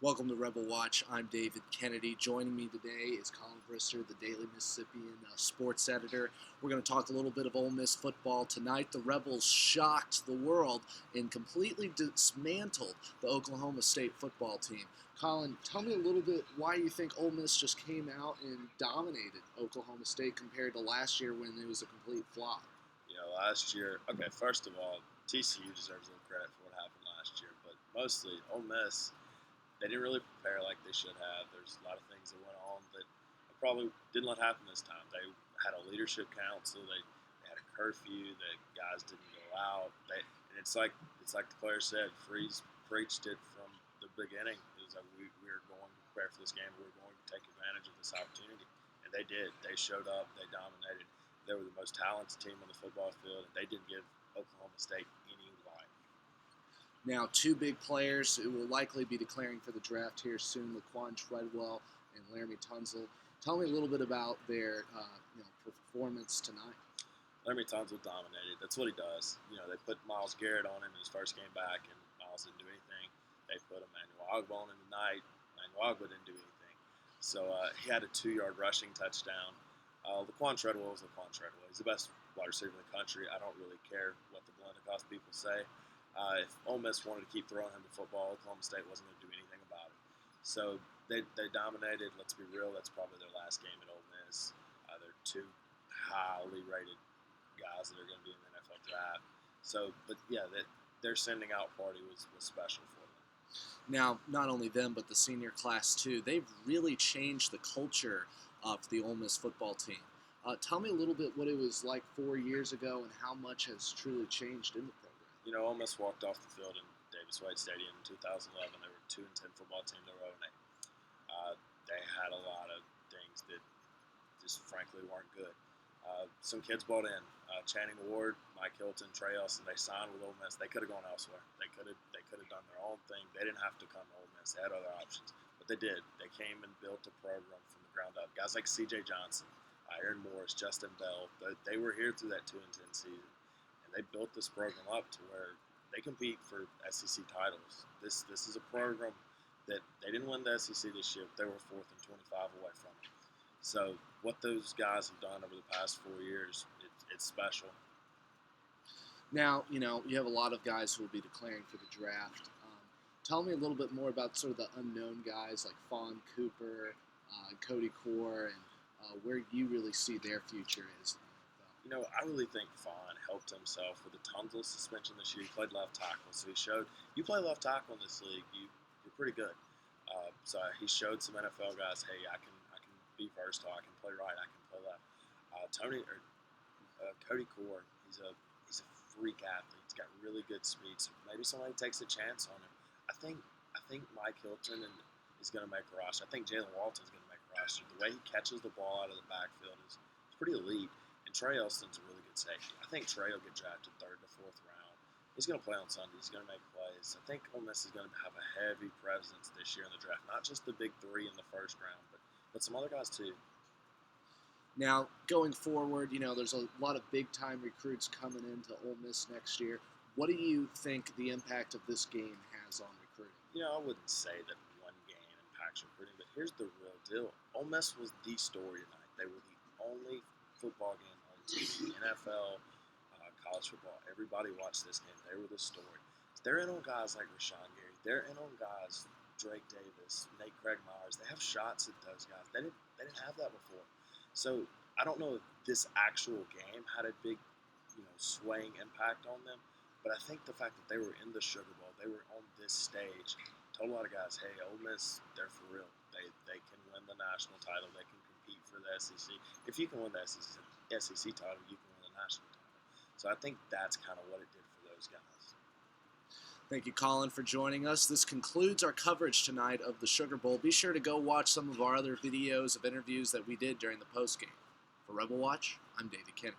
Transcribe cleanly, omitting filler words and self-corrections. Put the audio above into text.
Welcome to Rebel Watch. I'm David Kennedy. Joining me today is Collin, the daily Mississippian sports editor. We're going to talk a little bit of Ole Miss football tonight. The Rebels shocked the world and completely dismantled the Oklahoma State football team. Collin, tell me a little bit why you think Ole Miss just came out and dominated Oklahoma State compared to last year when it was a complete flop. Last year, first of all, TCU deserves a little credit for what happened last year, but mostly Ole Miss, they didn't really prepare like they should have. There's a lot of things that went on that probably didn't let happen this time. They had a leadership council. They had a curfew. The guys didn't go out. And it's like the player said. Freeze preached it from the beginning. It was like we're going to prepare for this game. We're going to take advantage of this opportunity, and they did. They showed up. They dominated. They were the most talented team on the football field, and they didn't give Oklahoma State any life. Now, two big players who will likely be declaring for the draft here soon, Laquan Treadwell and Laramie Tunsil. Tell me a little bit about their performance tonight. Laramie Tunsil dominated. That's what he does. They put Myles Garrett on him in his first game back, and Myles didn't do anything. They put Emmanuel Ogbah on him tonight. Emmanuel Ogbah didn't do anything. So he had a 2-yard rushing touchdown. Laquan Treadwell is Laquan Treadwell. He's the best wide receiver in the country. I don't really care what the Blendicott people say. If Ole Miss wanted to keep throwing him the football, Oklahoma State wasn't going to do anything about it. So they dominated. Let's be real. That's probably their last game at Ole Miss. They're two highly rated guys that are going to be in the NFL draft. So, but yeah, their sending out party was special for them. Now, not only them, but the senior class too. They've really changed the culture of the Ole Miss football team. Tell me a little bit what it was like 4 years ago and how much has truly changed in the program. Ole Miss walked off the field in Davis-Wade Stadium in 2011. They were a 2-10 football team. They were 0-8. They had a lot of things that just frankly weren't good. Some kids bought in. Channing Ward, Mike Hilton, Trey Elson, they signed with Ole Miss. They could have gone elsewhere. They could have done their own thing. They didn't have to come to Ole Miss. They had other options. But they did. They came and built a program from the ground up. Guys like C.J. Johnson, Aaron Morris, Justin Bell, they were here through that 2-10 season. And they built this program up to where they compete for SEC titles. This is a program that they didn't win the SEC this year, but they were 4th and 25 away from it. So what those guys have done over the past 4 years, it's special. Now, you have a lot of guys who will be declaring for the draft. Tell me a little bit more about sort of the unknown guys like Fawn Cooper, Cody Core, and where you really see their future is. I really think Fawn helped himself with the Tunsil suspension this year. He played left tackle, so he showed you play left tackle in this league, you're pretty good. So he showed some NFL guys, hey, I can be versatile, I can play right, I can play left. Cody Core, he's a freak athlete. He's got really good speed. So maybe somebody takes a chance on him. I think Mike Hilton is going to make a roster. I think Jalen Walton's going to make a roster. The way he catches the ball out of the backfield is pretty elite. And Trey Elston's a really good safety. I think Trey will get drafted 3rd to 4th round. He's going to play on Sunday. He's going to make plays. I think Ole Miss is going to have a heavy presence this year in the draft. Not just the big 3 in the first round, but some other guys too. Now, going forward, there's a lot of big-time recruits coming into Ole Miss next year. What do you think the impact of this game has on recruiting? I wouldn't say that one game impacts recruiting, but here's the real deal. Ole Miss was the story tonight. They were the only football game on TV, NFL, college football. Everybody watched this game. They were the story. They're in on guys like Rashawn Gary. They're in on guys Drake Davis, Nate Craig Myers. They have shots at those guys. They didn't have that before. So I don't know if this actual game had a big, swaying impact on them. But I think the fact that they were in the Sugar Bowl, they were on this stage, told a lot of guys, hey, Ole Miss, they're for real. They can win the national title. They can compete for the SEC. If you can win the SEC title, you can win the national title. So I think that's kind of what it did for those guys. Thank you, Collin, for joining us. This concludes our coverage tonight of the Sugar Bowl. Be sure to go watch some of our other videos of interviews that we did during the postgame. For Rebel Watch, I'm David Kennedy.